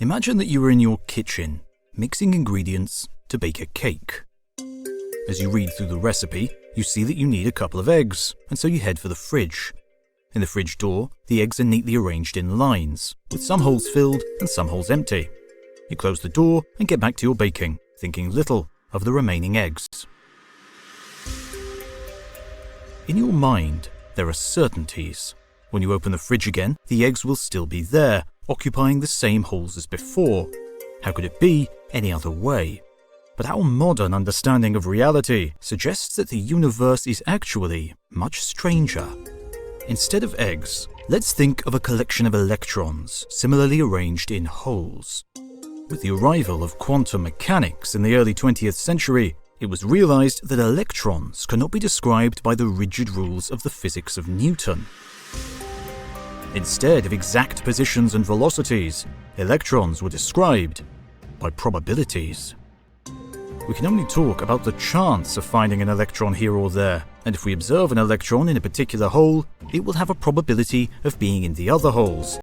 Imagine that you are in your kitchen, mixing ingredients to bake a cake. As you read through the recipe, you see that you need a couple of eggs, and so you head for the fridge. In the fridge door, the eggs are neatly arranged in lines, with some holes filled and some holes empty. You close the door and get back to your baking, thinking little of the remaining eggs. In your mind, there are certainties. When you open the fridge again, the eggs will still be there, occupying the same holes as before. How could it be any other way? But our modern understanding of reality suggests that the universe is actually much stranger. Instead of eggs, let's think of a collection of electrons similarly arranged in holes. With the arrival of quantum mechanics in the early 20th century, it was realized that electrons cannot be described by the rigid rules of the physics of Newton. Instead of exact positions and velocities, electrons were described by probabilities. We can only talk about the chance of finding an electron here or there, and if we observe an electron in a particular hole, it will have a probability of being in the other holes,